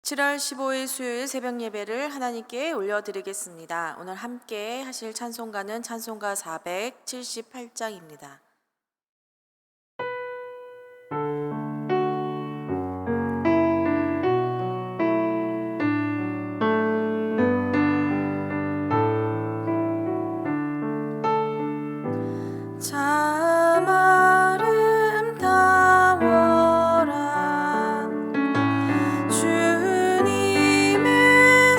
7월 15일 수요일 새벽 예배를 하나님께 올려드리겠습니다. 오늘 함께 하실 찬송가는 찬송가 478장입니다. 참 아름다워라 주님의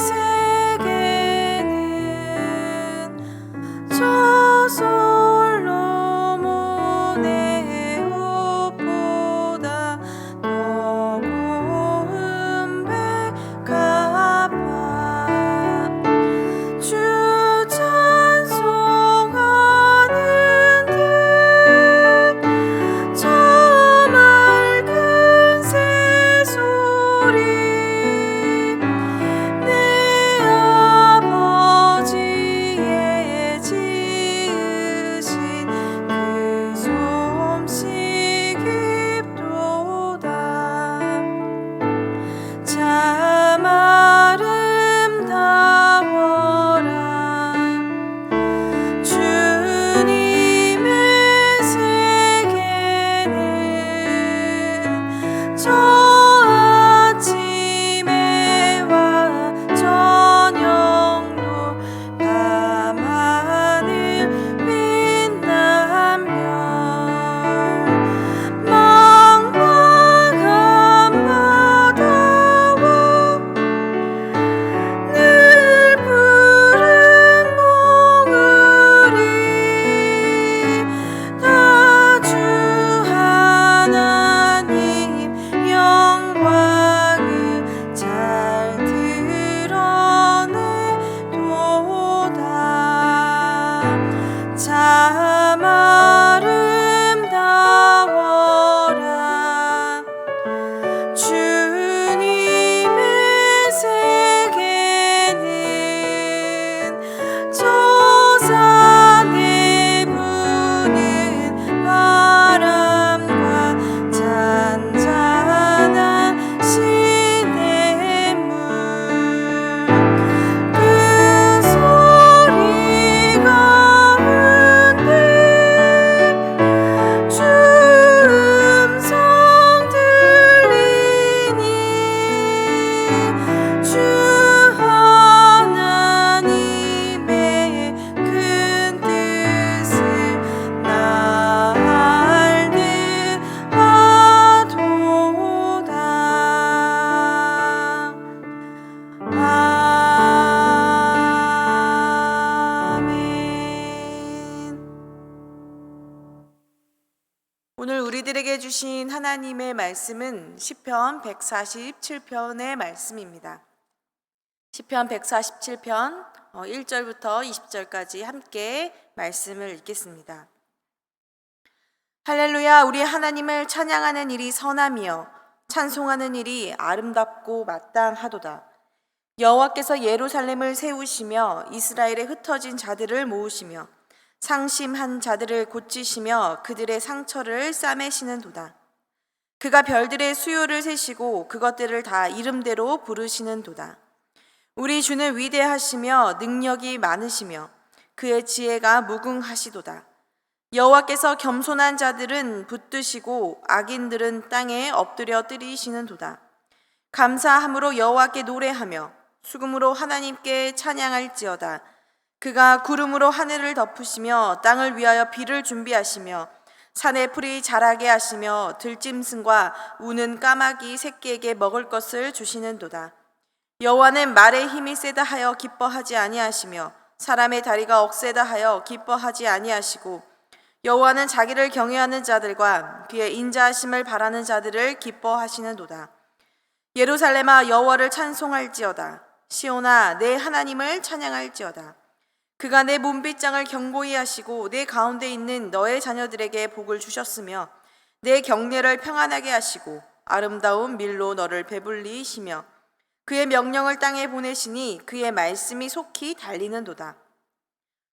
세계는 저 솔로몬의 옷보다 더 고운 백합화 주 찬송하는 저 맑은 새소리 내 아버지의 지으신 그 솜씨 깊도다. 참 아름다워라 주님의 세계는 저 아침에와 저녁도 밤하늘 빛나며 망망한 바다와 늘 푸른 몽우리 다 주 하나님 영광을 잘 드러내도다. 참 아름다워라 주님의 세계는 저 산에 부는 바람과 잔잔한 시냇물 그 소리 가운데 주 음성 들리니 주 하나님의 큰 뜻을 나 알듯 하도다. 아멘. 오늘 우리들에게 주신 하나님의 말씀은 시편 147편의 말씀입니다. 시편 147편 1절부터 20절까지 함께 말씀을 읽겠습니다. 할렐루야. 우리 하나님을 찬양하는 일이 선함이여 찬송하는 일이 아름답고 마땅하도다. 여호와께서 예루살렘을 세우시며 이스라엘에 흩어진 자들을 모으시며 상심한 자들을 고치시며 그들의 상처를 싸매시는도다. 그가 별들의 수요를 세시고 그것들을 다 이름대로 부르시는도다. 우리 주는 위대하시며 능력이 많으시며 그의 지혜가 무궁하시도다. 여호와께서 겸손한 자들은 붙드시고 악인들은 땅에 엎드려 뜨리시는도다. 감사함으로 여호와께 노래하며 수금으로 하나님께 찬양할지어다. 그가 구름으로 하늘을 덮으시며 땅을 위하여 비를 준비하시며 산의 풀이 자라게 하시며 들짐승과 우는 까마귀 새끼에게 먹을 것을 주시는도다. 여호와는 말의 힘이 세다 하여 기뻐하지 아니하시며 사람의 다리가 억세다 하여 기뻐하지 아니하시고 여호와는 자기를 경외하는 자들과 그의 인자하심을 바라는 자들을 기뻐하시는도다. 예루살렘아 여호와를 찬송할지어다. 시온아 내 하나님을 찬양할지어다. 그가 내 문빗장을 견고히 하시고 내 가운데 있는 너의 자녀들에게 복을 주셨으며 내 경내를 평안하게 하시고 아름다운 밀로 너를 배불리시며 그의 명령을 땅에 보내시니 그의 말씀이 속히 달리는도다.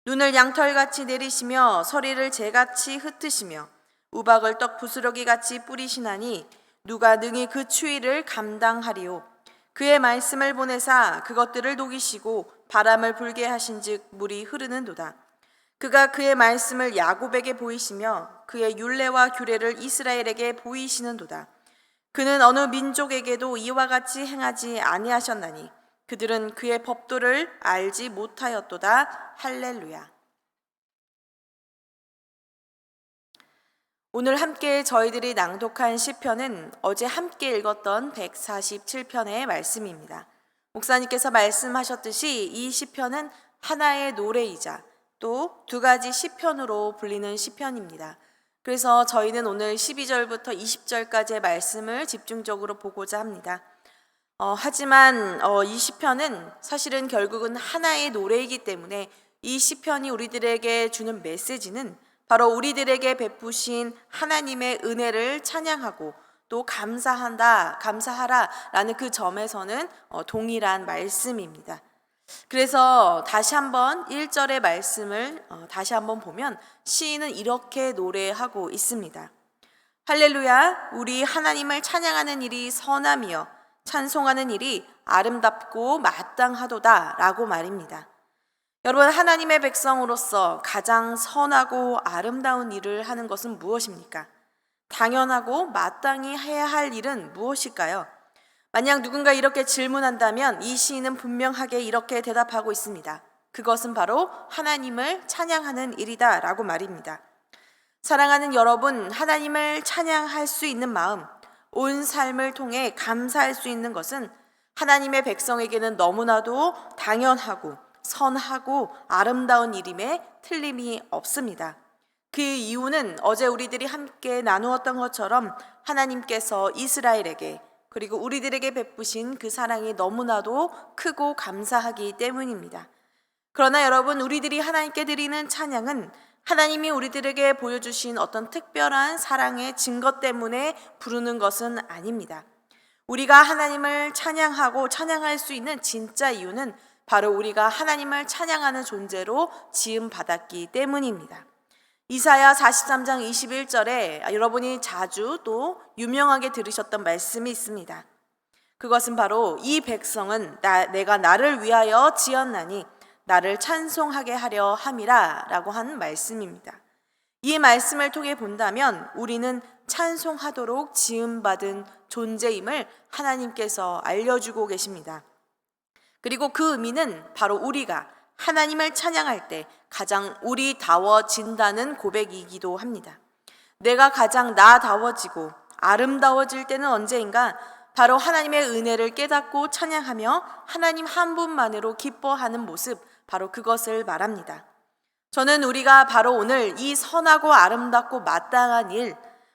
눈을 양털같이 내리시며 서리를 재같이 흩으시며 우박을 떡 부스러기같이 뿌리시나니 누가 능히 그 추위를 감당하리요. 그의 말씀을 보내사 그것들을 녹이시고 바람을 불게 하신즉 물이 흐르는도다. 그가 그의 말씀을 야곱에게 보이시며 그의 율례와 규례를 이스라엘에게 보이시는도다. 그는 어느 민족에게도 이와 같이 행하지 아니하셨나니 그들은 그의 법도를 알지 못하였도다. 할렐루야. 오늘 함께 저희들이 낭독한 시편은 어제 함께 읽었던 147편의 말씀입니다. 목사님께서 말씀하셨듯이 이 시편은 하나의 노래이자 또 두 가지 시편으로 불리는 시편입니다. 그래서 저희는 오늘 12절부터 20절까지의 말씀을 집중적으로 보고자 합니다. 하지만 이 시편은 사실은 결국은 하나의 노래이기 때문에 이 시편이 우리들에게 주는 메시지는 바로 우리들에게 베푸신 하나님의 은혜를 찬양하고 또 감사하라라는 그 점에서는 동일한 말씀입니다. 그래서 다시 한번 1절의 말씀을 다시 한번 보면 시인은 이렇게 노래하고 있습니다. 할렐루야, 우리 하나님을 찬양하는 일이 선함이여 찬송하는 일이 아름답고 마땅하도다 라고 말입니다. 여러분, 하나님의 백성으로서 가장 선하고 아름다운 일을 하는 것은 무엇입니까? 당연하고 마땅히 해야 할 일은 무엇일까요? 만약 누군가 이렇게 질문한다면 이 시인은 분명하게 이렇게 대답하고 있습니다. 그것은 바로 하나님을 찬양하는 일이다 라고 말입니다. 사랑하는 여러분, 하나님을 찬양할 수 있는 마음, 온 삶을 통해 감사할 수 있는 것은 하나님의 백성에게는 너무나도 당연하고 선하고 아름다운 일임에 틀림이 없습니다. 그 이유는 어제 우리들이 함께 나누었던 것처럼 하나님께서 이스라엘에게 그리고 우리들에게 베푸신 그 사랑이 너무나도 크고 감사하기 때문입니다. 그러나 여러분, 우리들이 하나님께 드리는 찬양은 하나님이 우리들에게 보여주신 어떤 특별한 사랑의 증거 때문에 부르는 것은 아닙니다. 우리가 하나님을 찬양하고 찬양할 수 있는 진짜 이유는 바로 우리가 하나님을 찬양하는 존재로 지음받았기 때문입니다. 이사야 43장 21절에 여러분이 자주 또 유명하게 들으셨던 말씀이 있습니다. 그것은 바로 이 백성은 내가 나를 위하여 지었나니 나를 찬송하게 하려 함이라 라고 한 말씀입니다. 이 말씀을 통해 본다면 우리는 찬송하도록 지음받은 존재임을 하나님께서 알려주고 계십니다. 그리고 그 의미는 바로 우리가 하나님을 찬양할 때 가장 우리다워진다는 고백이기도 합니다. 내가 가장 나다워지고 아름다워질 때는 언제인가? 바로 하나님의 은혜를 깨닫고 찬양하며 하나님 한 분만으로 기뻐하는 모습, 바로 그것을 말합니다. 저는 우리가 바로 오늘 이 선하고 아름답고 마땅한 일,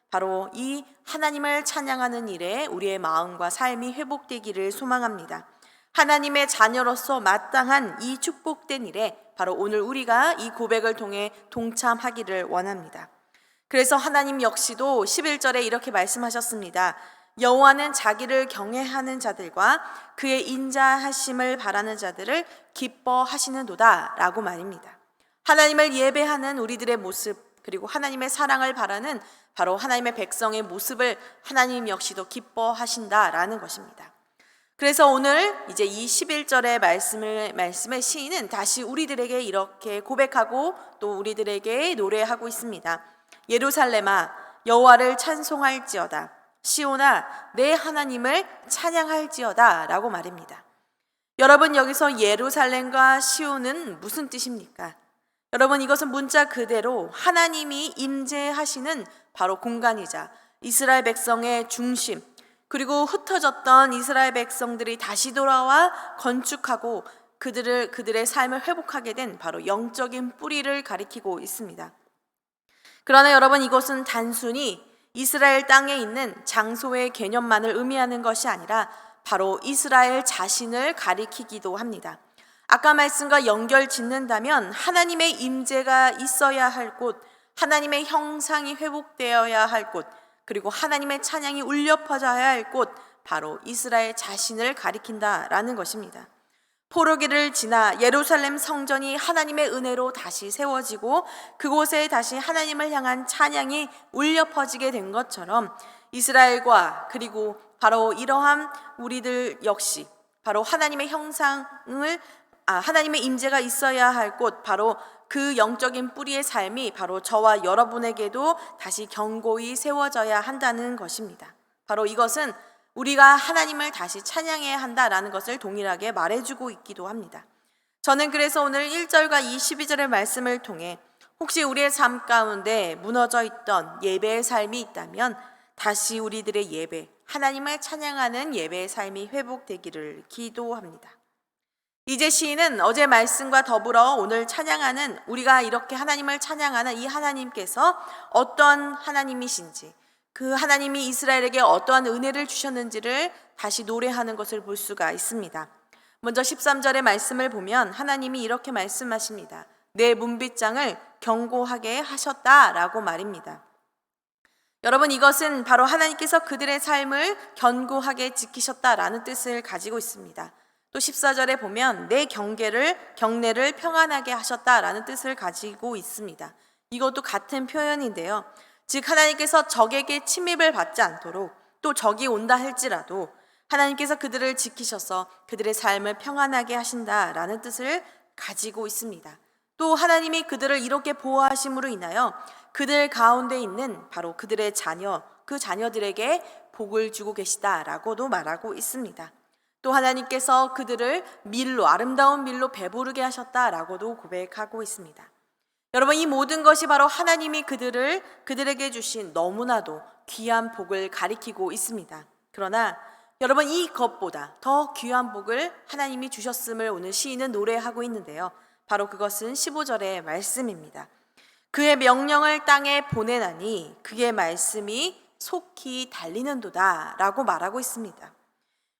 바로 이 하나님을 찬양하는 일에 우리의 마음과 삶이 회복되기를 소망합니다. 하나님의 자녀로서 마땅한 이 축복된 일에 바로 오늘 우리가 이 고백을 통해 동참하기를 원합니다. 그래서 하나님 역시도 11절에 이렇게 말씀하셨습니다. 여호와는 자기를 경외하는 자들과 그의 인자하심을 바라는 자들을 기뻐하시는도다 라고 말입니다. 하나님을 예배하는 우리들의 모습, 그리고 하나님의 사랑을 바라는 바로 하나님의 백성의 모습을 하나님 역시도 기뻐하신다라는 것입니다. 그래서 오늘 이제 이 11절의 말씀의 시인은 다시 우리들에게 이렇게 고백하고 또 우리들에게 노래하고 있습니다. 예루살렘아, 여호와를 찬송할지어다. 시온아, 내 하나님을 찬양할지어다 라고 말입니다. 여러분, 여기서 예루살렘과 시온은 무슨 뜻입니까? 여러분, 이것은 문자 그대로 하나님이 임재하시는 바로 공간이자 이스라엘 백성의 중심, 그리고 흩어졌던 이스라엘 백성들이 다시 돌아와 건축하고 그들의 삶을 회복하게 된 바로 영적인 뿌리를 가리키고 있습니다. 그러나 여러분, 이것은 단순히 이스라엘 땅에 있는 장소의 개념만을 의미하는 것이 아니라 바로 이스라엘 자신을 가리키기도 합니다. 아까 말씀과 연결 짓는다면 하나님의 임재가 있어야 할 곳, 하나님의 형상이 회복되어야 할 곳, 그리고 하나님의 찬양이 울려 퍼져야 할 곳, 바로 이스라엘 자신을 가리킨다라는 것입니다. 포로기를 지나 예루살렘 성전이 하나님의 은혜로 다시 세워지고 그곳에 다시 하나님을 향한 찬양이 울려 퍼지게 된 것처럼 이스라엘과 그리고 바로 이러한 우리들 역시 바로 하나님의 하나님의 임재가 있어야 할 곳, 바로 그 영적인 뿌리의 삶이 바로 저와 여러분에게도 다시 견고히 세워져야 한다는 것입니다. 바로 이것은 우리가 하나님을 다시 찬양해야 한다라는 것을 동일하게 말해주고 있기도 합니다. 저는 그래서 오늘 1절과 22절의 말씀을 통해 혹시 우리의 삶 가운데 무너져 있던 예배의 삶이 있다면 다시 우리들의 예배, 하나님을 찬양하는 예배의 삶이 회복되기를 기도합니다. 이제 시인은 어제 말씀과 더불어 오늘 찬양하는, 우리가 이렇게 하나님을 찬양하는 이 하나님께서 어떤 하나님이신지, 그 하나님이 이스라엘에게 어떠한 은혜를 주셨는지를 다시 노래하는 것을 볼 수가 있습니다. 먼저 13절의 말씀을 보면 하나님이 이렇게 말씀하십니다. 내 문빗장을 견고하게 하셨다라고 말입니다. 여러분, 이것은 바로 하나님께서 그들의 삶을 견고하게 지키셨다라는 뜻을 가지고 있습니다. 또 14절에 보면 내 경내를 평안하게 하셨다라는 뜻을 가지고 있습니다. 이것도 같은 표현인데요. 즉 하나님께서 적에게 침입을 받지 않도록, 또 적이 온다 할지라도 하나님께서 그들을 지키셔서 그들의 삶을 평안하게 하신다라는 뜻을 가지고 있습니다. 또 하나님이 그들을 이렇게 보호하심으로 인하여 그들 가운데 있는 바로 그들의 자녀, 그 자녀들에게 복을 주고 계시다라고도 말하고 있습니다. 또 하나님께서 그들을 아름다운 밀로 배부르게 하셨다라고도 고백하고 있습니다. 여러분, 이 모든 것이 바로 하나님이 그들에게 주신 너무나도 귀한 복을 가리키고 있습니다. 그러나 여러분, 이것보다 더 귀한 복을 하나님이 주셨음을 오늘 시인은 노래하고 있는데요. 바로 그것은 15절의 말씀입니다. 그의 명령을 땅에 보내나니 그의 말씀이 속히 달리는도다 라고 말하고 있습니다.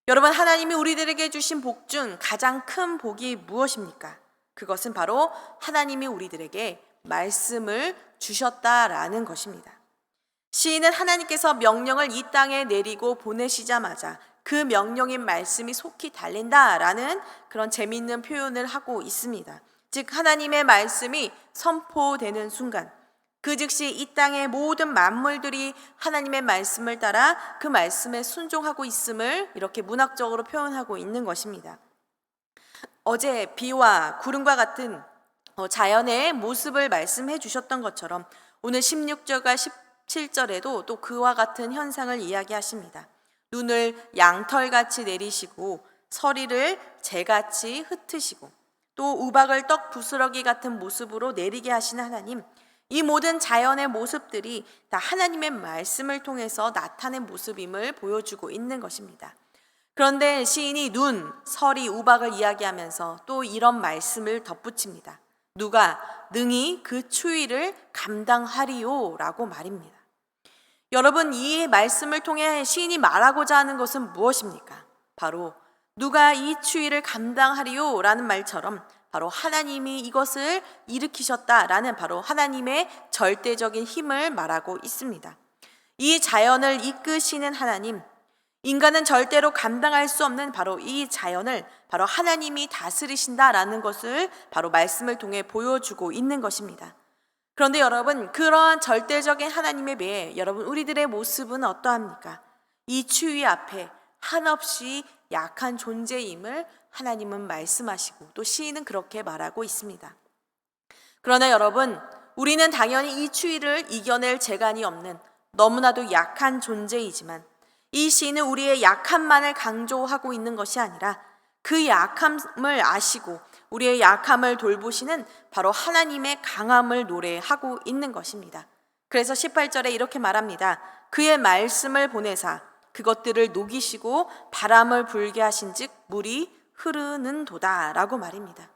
여러분, 하나님이 우리들에게 주신 복 중 가장 큰 복이 무엇입니까? 그것은 바로 하나님이 우리들에게 말씀을 주셨다라는 것입니다. 시인은 하나님께서 명령을 이 땅에 내리고 보내시자마자 그 명령인 말씀이 속히 달린다라는 그런 재미있는 표현을 하고 있습니다. 즉 하나님의 말씀이 선포되는 순간 그 즉시 이 땅의 모든 만물들이 하나님의 말씀을 따라 그 말씀에 순종하고 있음을 이렇게 문학적으로 표현하고 있는 것입니다. 어제 비와 구름과 같은 자연의 모습을 말씀해 주셨던 것처럼 오늘 16절과 17절에도 또 그와 같은 현상을 이야기하십니다. 눈을 양털같이 내리시고 서리를 재같이 흩으시고 또 우박을 떡 부스러기 같은 모습으로 내리게 하시는 하나님, 이 모든 자연의 모습들이 다 하나님의 말씀을 통해서 나타낸 모습임을 보여주고 있는 것입니다. 그런데 시인이 눈, 서리, 우박을 이야기하면서 또 이런 말씀을 덧붙입니다. 누가 능히 그 추위를 감당하리요 라고 말입니다. 여러분, 이 말씀을 통해 시인이 말하고자 하는 것은 무엇입니까? 바로 누가 이 추위를 감당하리요 라는 말처럼 바로 하나님이 이것을 일으키셨다라는 바로 하나님의 절대적인 힘을 말하고 있습니다. 이 자연을 이끄시는 하나님, 인간은 절대로 감당할 수 없는 바로 이 자연을 바로 하나님이 다스리신다라는 것을 바로 말씀을 통해 보여주고 있는 것입니다. 그런데 여러분, 그러한 절대적인 하나님에 비해 여러분 우리들의 모습은 어떠합니까? 이 추위 앞에 한없이 약한 존재임을 하나님은 말씀하시고 또 시인은 그렇게 말하고 있습니다. 그러나 여러분, 우리는 당연히 이 추위를 이겨낼 재간이 없는 너무나도 약한 존재이지만 이 시인은 우리의 약함만을 강조하고 있는 것이 아니라 그 약함을 아시고 우리의 약함을 돌보시는 바로 하나님의 강함을 노래하고 있는 것입니다. 그래서 18절에 이렇게 말합니다. 그의 말씀을 보내사 그것들을 녹이시고 바람을 불게 하신즉 물이 흐르는 도다라고 말입니다.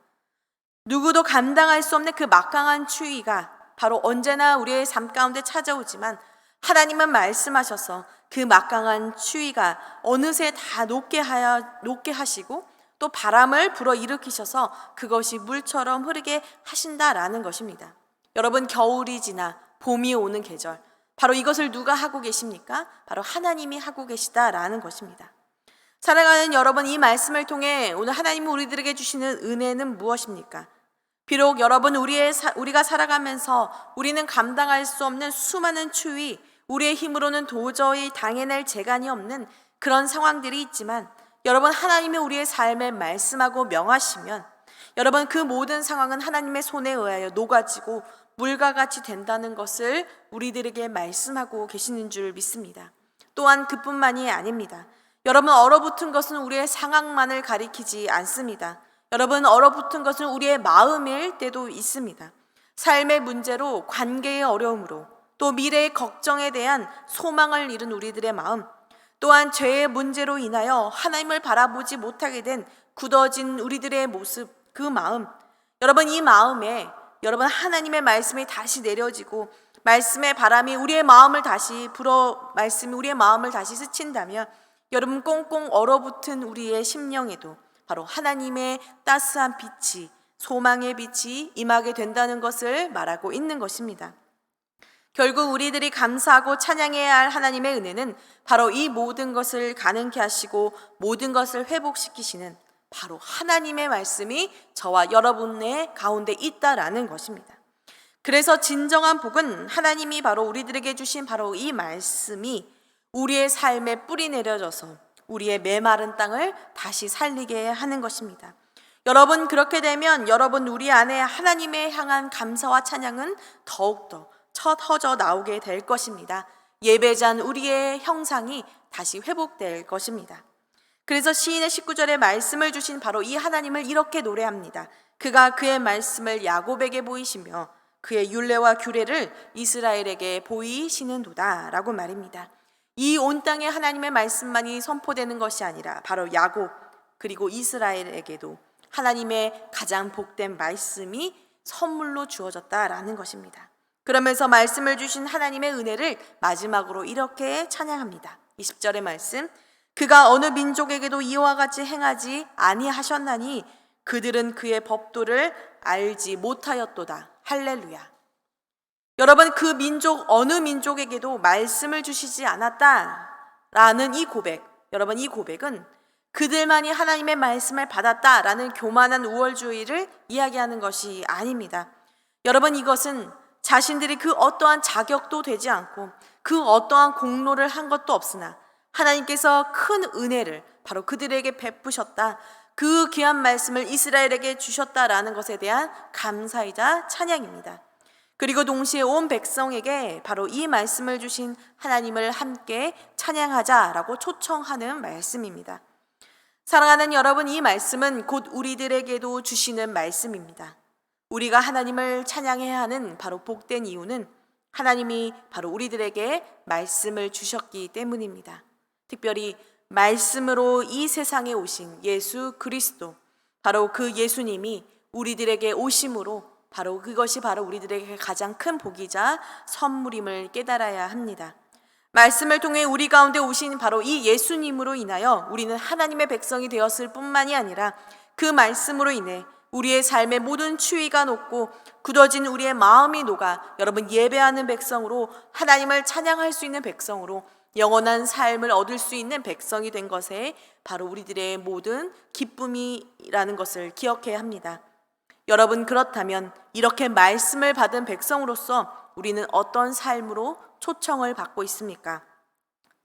누구도 감당할 수 없는 그 막강한 추위가 바로 언제나 우리의 삶 가운데 찾아오지만 하나님은 말씀하셔서 그 막강한 추위가 어느새 다 녹게 하시고 또 바람을 불어일으키셔서 그것이 물처럼 흐르게 하신다라는 것입니다. 여러분, 겨울이 지나 봄이 오는 계절, 바로 이것을 누가 하고 계십니까? 바로 하나님이 하고 계시다라는 것입니다. 사랑하는 여러분, 이 말씀을 통해 오늘 하나님이 우리들에게 주시는 은혜는 무엇입니까? 비록 여러분 우리가 살아가면서 우리는 감당할 수 없는 수많은 추위, 우리의 힘으로는 도저히 당해낼 재간이 없는 그런 상황들이 있지만 여러분, 하나님이 우리의 삶에 말씀하고 명하시면 여러분, 그 모든 상황은 하나님의 손에 의하여 녹아지고 물과 같이 된다는 것을 우리들에게 말씀하고 계시는 줄 믿습니다. 또한 그뿐만이 아닙니다. 여러분, 얼어붙은 것은 우리의 상황만을 가리키지 않습니다. 여러분, 얼어붙은 것은 우리의 마음일 때도 있습니다. 삶의 문제로, 관계의 어려움으로, 또 미래의 걱정에 대한 소망을 잃은 우리들의 마음, 또한 죄의 문제로 인하여 하나님을 바라보지 못하게 된 굳어진 우리들의 모습, 그 마음, 여러분, 이 마음에 여러분, 하나님의 말씀이 다시 내려지고 말씀의 바람이 우리의 마음을 다시 말씀이 우리의 마음을 다시 스친다면 여러분, 꽁꽁 얼어붙은 우리의 심령에도 바로 하나님의 따스한 빛이, 소망의 빛이 임하게 된다는 것을 말하고 있는 것입니다. 결국 우리들이 감사하고 찬양해야 할 하나님의 은혜는 바로 이 모든 것을 가능케 하시고 모든 것을 회복시키시는 바로 하나님의 말씀이 저와 여러분의 가운데 있다라는 것입니다. 그래서 진정한 복은 하나님이 바로 우리들에게 주신 바로 이 말씀이 우리의 삶에 뿌리 내려져서 우리의 메마른 땅을 다시 살리게 하는 것입니다. 여러분, 그렇게 되면 여러분, 우리 안에 하나님의 향한 감사와 찬양은 더욱더 터져 나오게 될 것입니다. 예배자인 우리의 형상이 다시 회복될 것입니다. 그래서 시인의 19절에 말씀을 주신 바로 이 하나님을 이렇게 노래합니다. 그가 그의 말씀을 야곱에게 보이시며 그의 율례와 규례를 이스라엘에게 보이시는도다 라고 말입니다. 이 온 땅에 하나님의 말씀만이 선포되는 것이 아니라 바로 야곱 그리고 이스라엘에게도 하나님의 가장 복된 말씀이 선물로 주어졌다라는 것입니다. 그러면서 말씀을 주신 하나님의 은혜를 마지막으로 이렇게 찬양합니다. 20절의 말씀, 그가 어느 민족에게도 이와 같이 행하지 아니하셨나니 그들은 그의 법도를 알지 못하였도다. 할렐루야. 여러분, 그 민족 어느 민족에게도 말씀을 주시지 않았다라는 이 고백, 여러분, 이 고백은 그들만이 하나님의 말씀을 받았다라는 교만한 우월주의를 이야기하는 것이 아닙니다. 여러분, 이것은 자신들이 그 어떠한 자격도 되지 않고 그 어떠한 공로를 한 것도 없으나 하나님께서 큰 은혜를 바로 그들에게 베푸셨다, 그 귀한 말씀을 이스라엘에게 주셨다라는 것에 대한 감사이자 찬양입니다. 그리고 동시에 온 백성에게 바로 이 말씀을 주신 하나님을 함께 찬양하자라고 초청하는 말씀입니다. 사랑하는 여러분, 이 말씀은 곧 우리들에게도 주시는 말씀입니다. 우리가 하나님을 찬양해야 하는 바로 복된 이유는 하나님이 바로 우리들에게 말씀을 주셨기 때문입니다. 특별히 말씀으로 이 세상에 오신 예수 그리스도, 바로 그 예수님이 우리들에게 오심으로 바로 그것이 바로 우리들에게 가장 큰 복이자 선물임을 깨달아야 합니다. 말씀을 통해 우리 가운데 오신 바로 이 예수님으로 인하여 우리는 하나님의 백성이 되었을 뿐만이 아니라 그 말씀으로 인해 우리의 삶의 모든 추위가 녹고 굳어진 우리의 마음이 녹아 여러분, 예배하는 백성으로, 하나님을 찬양할 수 있는 백성으로, 영원한 삶을 얻을 수 있는 백성이 된 것에 바로 우리들의 모든 기쁨이라는 것을 기억해야 합니다. 여러분, 그렇다면 이렇게 말씀을 받은 백성으로서 우리는 어떤 삶으로 초청을 받고 있습니까?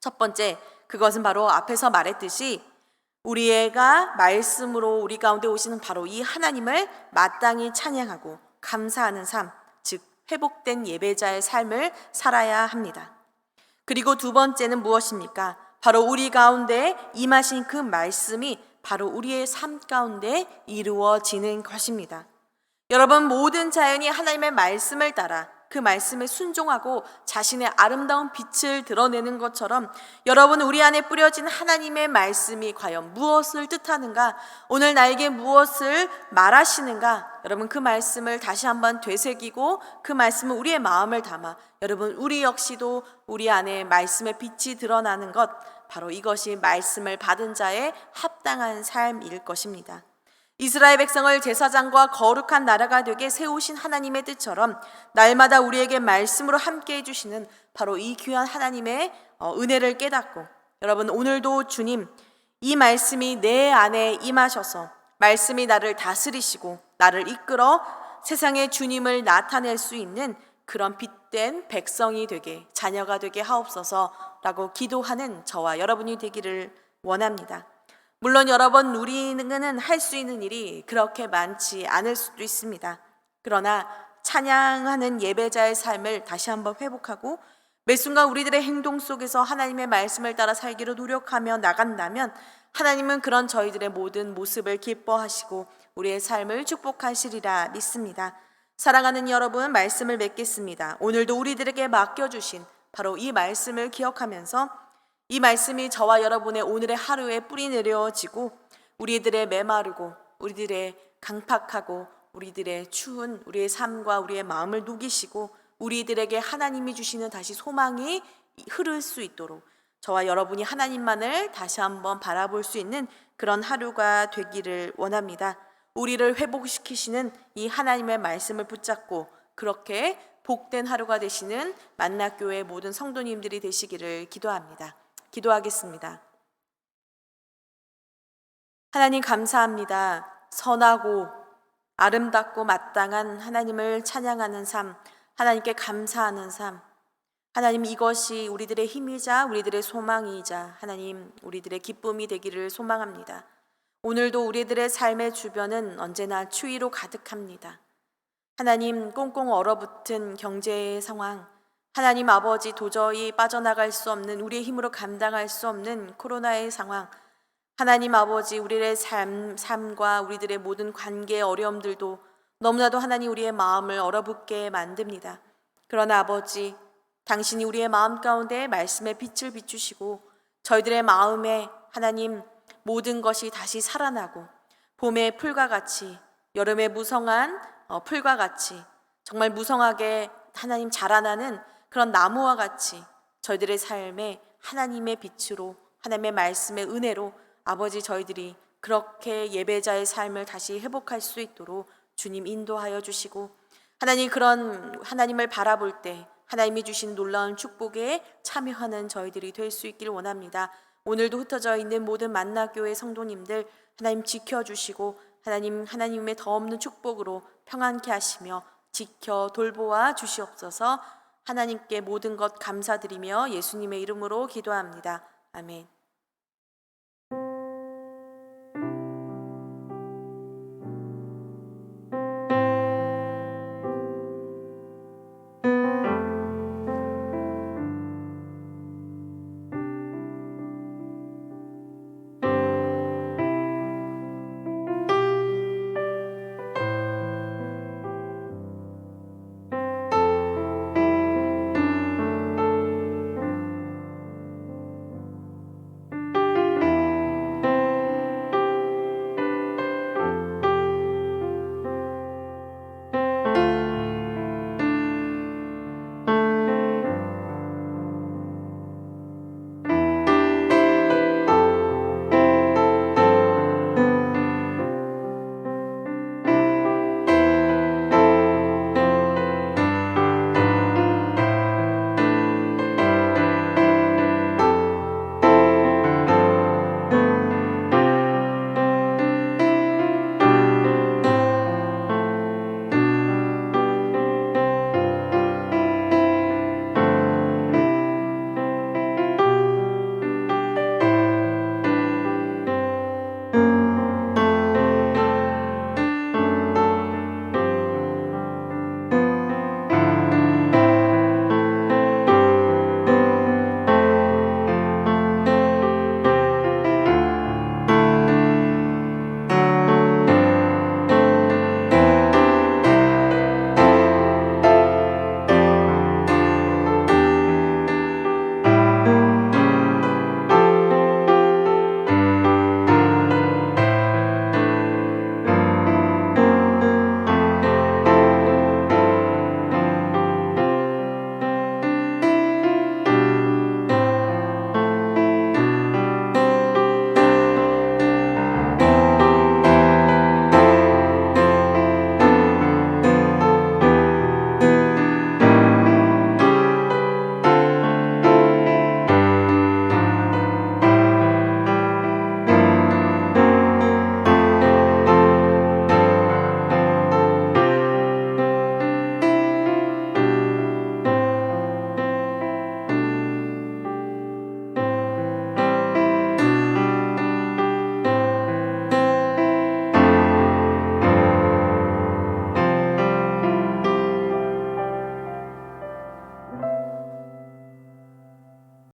첫 번째, 그것은 바로 앞에서 말했듯이 우리가 말씀으로 우리 가운데 오시는 바로 이 하나님을 마땅히 찬양하고 감사하는 삶, 즉 회복된 예배자의 삶을 살아야 합니다. 그리고 두 번째는 무엇입니까? 바로 우리 가운데 임하신 그 말씀이 바로 우리의 삶 가운데 이루어지는 것입니다. 여러분, 모든 자연이 하나님의 말씀을 따라 그 말씀에 순종하고 자신의 아름다운 빛을 드러내는 것처럼 여러분, 우리 안에 뿌려진 하나님의 말씀이 과연 무엇을 뜻하는가, 오늘 나에게 무엇을 말하시는가, 여러분, 그 말씀을 다시 한번 되새기고 그 말씀을 우리의 마음을 담아 여러분, 우리 역시도 우리 안에 말씀의 빛이 드러나는 것, 바로 이것이 말씀을 받은 자의 합당한 삶일 것입니다. 이스라엘 백성을 제사장과 거룩한 나라가 되게 세우신 하나님의 뜻처럼 날마다 우리에게 말씀으로 함께 해주시는 바로 이 귀한 하나님의 은혜를 깨닫고, 여러분, 오늘도 주님, 이 말씀이 내 안에 임하셔서 말씀이 나를 다스리시고 나를 이끌어 세상에 주님을 나타낼 수 있는 그런 빛된 백성이 되게, 자녀가 되게 하옵소서. 라고 기도하는 저와 여러분이 되기를 원합니다. 물론 여러 번 우리는 할 수 있는 일이 그렇게 많지 않을 수도 있습니다. 그러나 찬양하는 예배자의 삶을 다시 한번 회복하고 매 순간 우리들의 행동 속에서 하나님의 말씀을 따라 살기로 노력하며 나간다면 하나님은 그런 저희들의 모든 모습을 기뻐하시고 우리의 삶을 축복하시리라 믿습니다. 사랑하는 여러분, 말씀을 맺겠습니다. 오늘도 우리들에게 맡겨주신 바로 이 말씀을 기억하면서 이 말씀이 저와 여러분의 오늘의 하루에 뿌리 내려지고 우리들의 메마르고 우리들의 강팍하고 우리들의 추운 우리의 삶과 우리의 마음을 녹이시고 우리들에게 하나님이 주시는 다시 소망이 흐를 수 있도록 저와 여러분이 하나님만을 다시 한번 바라볼 수 있는 그런 하루가 되기를 원합니다. 우리를 회복시키시는 이 하나님의 말씀을 붙잡고 그렇게 복된 하루가 되시는 만나교회 모든 성도님들이 되시기를 기도합니다. 기도하겠습니다. 하나님 감사합니다. 선하고 아름답고 마땅한 하나님을 찬양하는 삶, 하나님께 감사하는 삶, 하나님 이것이 우리들의 힘이자 우리들의 소망이자 하나님 우리들의 기쁨이 되기를 소망합니다. 오늘도 우리들의 삶의 주변은 언제나 추위로 가득합니다. 하나님 꽁꽁 얼어붙은 경제 상황, 하나님 아버지 도저히 빠져나갈 수 없는 우리의 힘으로 감당할 수 없는 코로나의 상황, 하나님 아버지 우리의 삶과 우리들의 모든 관계의 어려움들도 너무나도 하나님 우리의 마음을 얼어붙게 만듭니다. 그러나 아버지 당신이 우리의 마음 가운데 말씀의 빛을 비추시고 저희들의 마음에 하나님 모든 것이 다시 살아나고 봄의 풀과 같이 여름의 무성한 풀과 같이 정말 무성하게 하나님 자라나는 그런 나무와 같이 저희들의 삶에 하나님의 빛으로 하나님의 말씀의 은혜로 아버지 저희들이 그렇게 예배자의 삶을 다시 회복할 수 있도록 주님 인도하여 주시고 하나님 그런 하나님을 바라볼 때 하나님이 주신 놀라운 축복에 참여하는 저희들이 될 수 있기를 원합니다. 오늘도 흩어져 있는 모든 만나교회 성도님들 하나님 지켜주시고 하나님의 더 없는 축복으로 평안케 하시며 지켜 돌보아 주시옵소서. 하나님께 모든 것 감사드리며 예수님의 이름으로 기도합니다. 아멘.